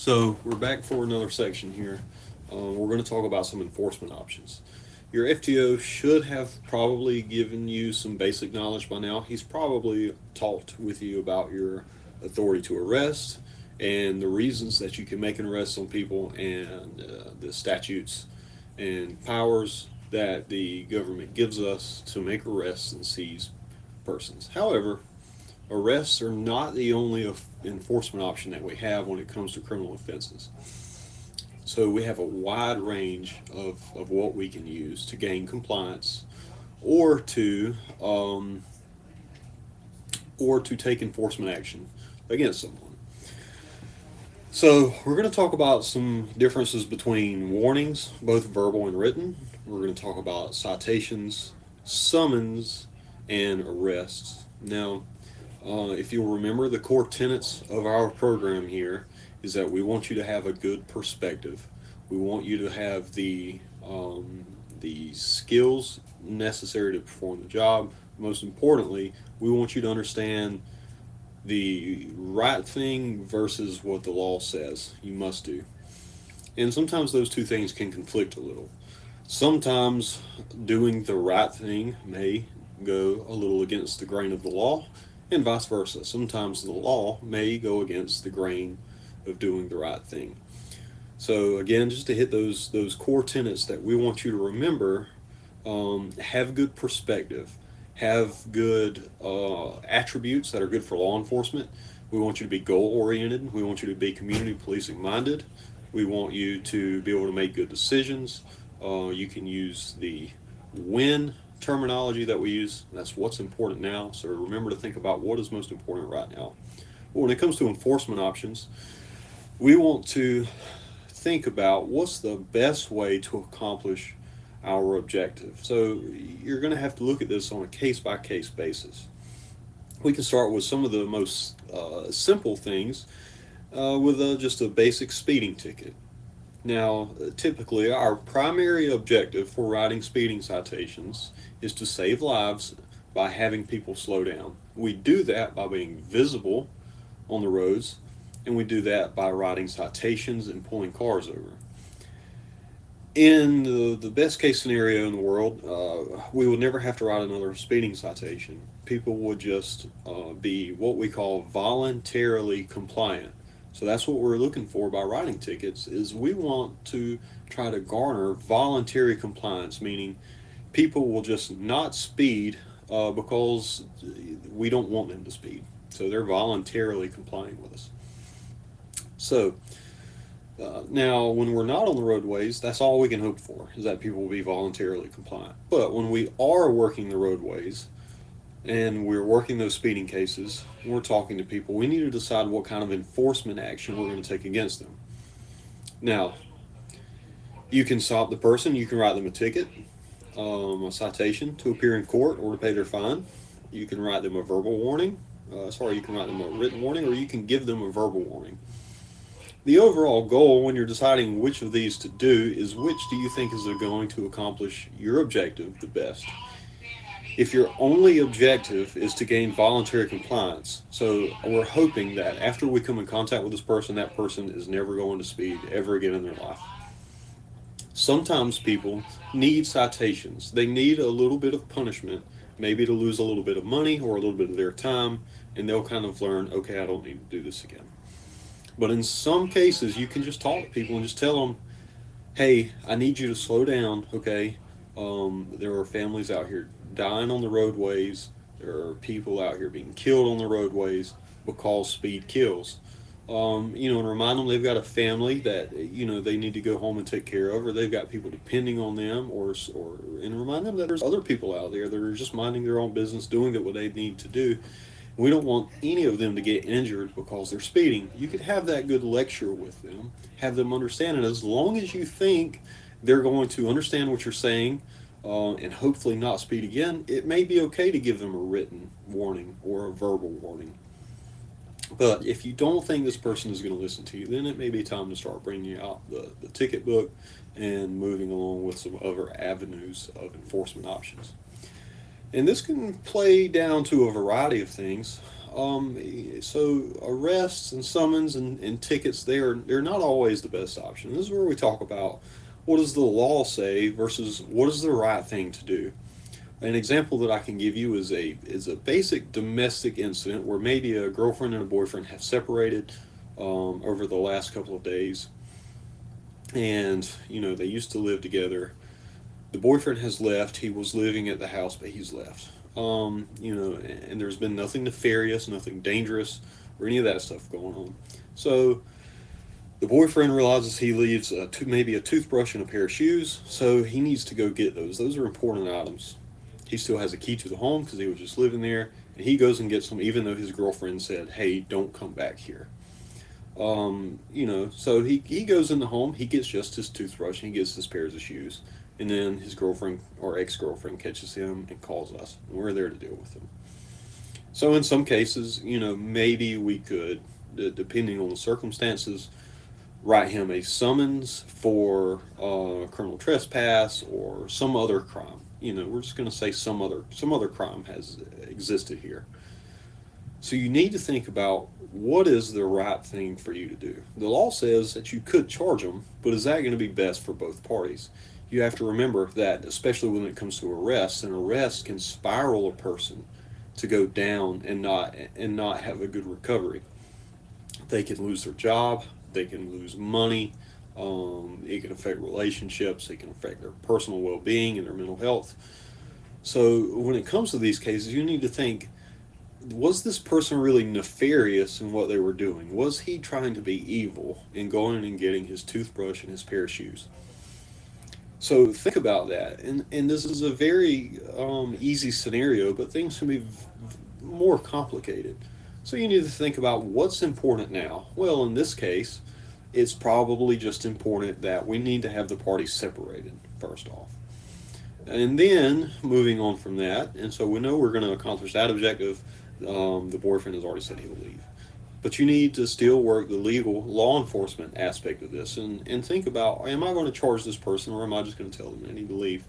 So we're back for another section here. We're going to talk about some enforcement options. Your FTO should have probably given you some basic knowledge by now. He's probably talked with you about your authority to arrest and the reasons that you can make an arrest on people and the statutes and powers that the government gives us to make arrests and seize persons. However, arrests are not the only enforcement option that we have when it comes to criminal offenses. So we have a wide range of what we can use to gain compliance or to um, or to take enforcement action against someone. So we're going to talk about some differences between warnings, both verbal and written. We're going to talk about citations, summons, and arrests. Now, if you'll remember, the core tenets of our program here is that we want you to have a good perspective. We want you to have the skills necessary to perform the job. Most importantly, we want you to understand the right thing versus what the law says you must do. And sometimes those two things can conflict a little. Sometimes doing the right thing may go a little against the grain of the law, and vice versa. Sometimes the law may go against the grain of doing the right thing. So again, just to hit those core tenets that we want you to remember, have good perspective, have good attributes that are good for law enforcement. We want you to be goal oriented. We want you to be community policing minded. We want you to be able to make good decisions. You can use the when terminology that we use. That's what's important now. So remember to think about what is most important right now. Well, when it comes to enforcement options, we want to think about what's the best way to accomplish our objective. So you're going to have to look at this on a case by case basis. We can start with some of the most simple things with just a basic speeding ticket. Now, typically, our primary objective for writing speeding citations is to save lives by having people slow down. We do that by being visible on the roads, and we do that by writing citations and pulling cars over. In the best case scenario in the world, we would never have to write another speeding citation. People would just be what we call voluntarily compliant. So that's what we're looking for by writing tickets is we want to try to garner voluntary compliance, meaning people will just not speed because we don't want them to speed. So they're voluntarily complying with us. So now, when we're not on the roadways, that's all we can hope for is that people will be voluntarily compliant. But when we are working the roadways and we're working those speeding cases, we're talking to people, we need to decide what kind of enforcement action we're going to take against them. Now, you can stop the person, you can write them a ticket, a citation to appear in court or to pay their fine. You can write them a verbal warning. You can write them a written warning, or you can give them a verbal warning. The overall goal when you're deciding which of these to do is which do you think is going to accomplish your objective the best. If your only objective is to gain voluntary compliance, so we're hoping that after we come in contact with this person, that person is never going to speed ever again in their life. Sometimes people need citations. They need a little bit of punishment, maybe to lose a little bit of money or a little bit of their time, and they'll kind of learn, okay, I don't need to do this again. But in some cases, you can just talk to people and just tell them, hey, I need you to slow down, okay? There are families out here dying on the roadways. There are people out here being killed on the roadways because speed kills. And remind them they've got a family that, they need to go home and take care of, or they've got people depending on them, and remind them that there's other people out there that are just minding their own business, doing what they need to do. We don't want any of them to get injured because they're speeding. You could have that good lecture with them, have them understand it. As long as you think they're going to understand what you're saying and hopefully not speed again, it may be okay to give them a written warning or a verbal warning. But if you don't think this person is going to listen to you, then it may be time to start bringing out the ticket book and moving along with some other avenues of enforcement options. And this can play down to a variety of things. So arrests and summons and tickets, they're not always the best option. This is where we talk about what does the law say versus what is the right thing to do. An example that I can give you is a basic domestic incident where maybe a girlfriend and a boyfriend have separated over the last couple of days, and they used to live together. The boyfriend has left. He was living at the house, but he's left. And there's been nothing nefarious, nothing dangerous, or any of that stuff going on. So the boyfriend realizes he leaves maybe a toothbrush and a pair of shoes, so he needs to go get those. Those are important items. He still has a key to the home because he was just living there, and he goes and gets them, even though his girlfriend said, "Hey, don't come back here." So he goes in the home, he gets just his toothbrush, and he gets his pairs of shoes, and then his girlfriend or ex-girlfriend catches him and calls us, and we're there to deal with him. So in some cases, maybe we could, depending on the circumstances, write him a summons for criminal trespass or some other crime. We're just going to say some other crime has existed here. So you need to think about what is the right thing for you to do. The law says that you could charge them, but is that going to be best for both parties? You have to remember that, especially when it comes to arrests, an arrest can spiral a person to go down and not have a good recovery. They can lose their job, they can lose money, it can affect relationships, it can affect their personal well-being and their mental health. So when it comes to these cases, you need to think, was this person really nefarious in what they were doing? Was he trying to be evil in going and getting his toothbrush and his pair of shoes? So think about that. And this is a very easy scenario, but things can be more complicated. So you need to think about what's important now. Well, in this case, it's probably just important that we need to have the parties separated, first off. And then moving on from that, and so we know we're going to accomplish that objective. The boyfriend has already said he will leave. But you need to still work the legal law enforcement aspect of this and think about, am I going to charge this person or am I just going to tell them they need to leave?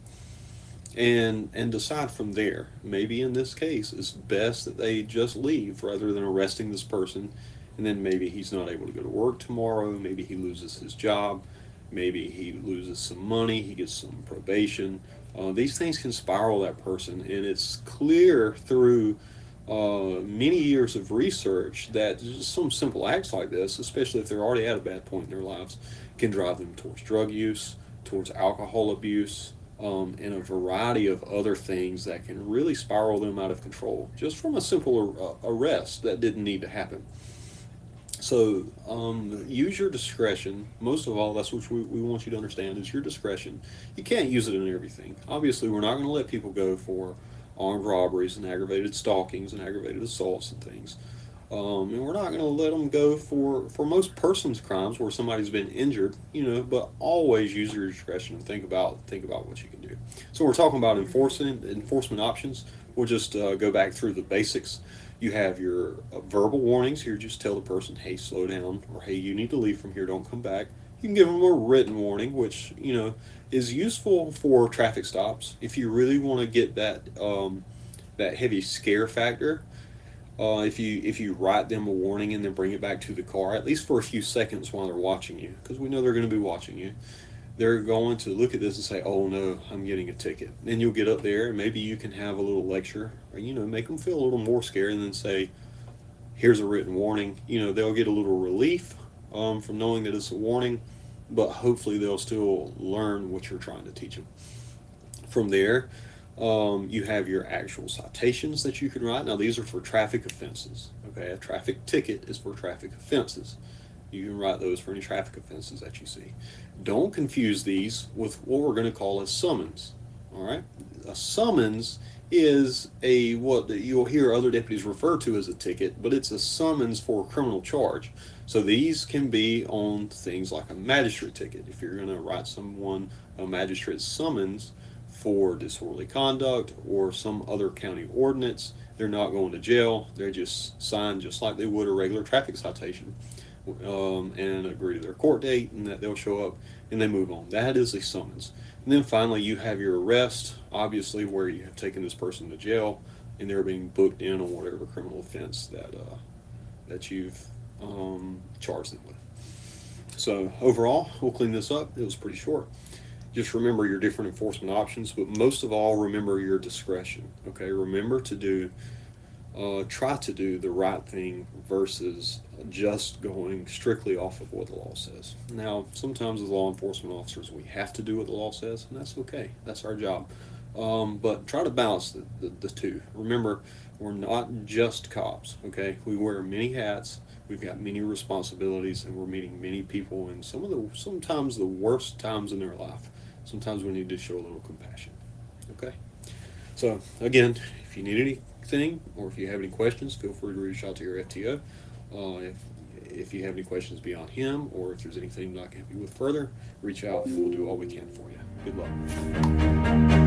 And decide from there. Maybe in this case, it's best that they just leave rather than arresting this person, and then maybe he's not able to go to work tomorrow. Maybe he loses his job. Maybe he loses some money. He gets some probation. These things can spiral that person, and it's clear through many years of research that just some simple acts like this, especially if they're already at a bad point in their lives, can drive them towards drug use, towards alcohol abuse, and a variety of other things that can really spiral them out of control just from a simple arrest that didn't need to happen. So use your discretion. Most of all, that's what we want you to understand is your discretion. You can't use it in everything. Obviously, we're not going to let people go for armed robberies and aggravated stalkings and aggravated assaults and things. And we're not going to let them go for most persons crimes where somebody's been injured, but always use your discretion and think about what you can do. So we're talking about enforcement options. We'll just go back through the basics. You have your verbal warnings. Here, just tell the person, hey, slow down, or hey, you need to leave from here, don't come back. You can give them a written warning, which, is useful for traffic stops. If you really want to get that heavy scare factor, if you write them a warning and then bring it back to the car, at least for a few seconds while they're watching you, because we know they're going to be watching you, they're going to look at this and say, "Oh no, I'm getting a ticket." Then you'll get up there and maybe you can have a little lecture, or make them feel a little more scared, and then say, "Here's a written warning." They'll get a little relief from knowing that it's a warning, but hopefully they'll still learn what you're trying to teach them. From there, you have your actual citations that you can write. Now, these are for traffic offenses. Okay, a traffic ticket is for traffic offenses. You can write those for any traffic offenses that you see. Don't confuse these with what we're going to call a summons. All right, a summons is what you'll hear other deputies refer to as a ticket, but it's a summons for a criminal charge. So these can be on things like a magistrate ticket. If you're going to write someone a magistrate summons for disorderly conduct or some other county ordinance, they're not going to jail. They're just signed just like they would a regular traffic citation, and agree to their court date and that they'll show up and they move on. That is a summons. And then finally, you have your arrest, obviously, where you have taken this person to jail. and they're being booked in on whatever criminal offense that you've charged them with. So overall, we'll clean this up. It was pretty short. Just remember your different enforcement options, but most of all, remember your discretion. Okay, remember to try to do the right thing versus just going strictly off of what the law says. Now, sometimes as law enforcement officers, we have to do what the law says, and that's okay. That's our job. But try to balance the two. Remember, we're not just cops, okay? We wear many hats, we've got many responsibilities, and we're meeting many people in sometimes the worst times in their life. Sometimes we need to show a little compassion, okay? So, again, if you need anything or if you have any questions, feel free to reach out to your FTO. If you have any questions beyond him or if there's anything that I can help you with further, reach out and we'll do all we can for you. Good luck.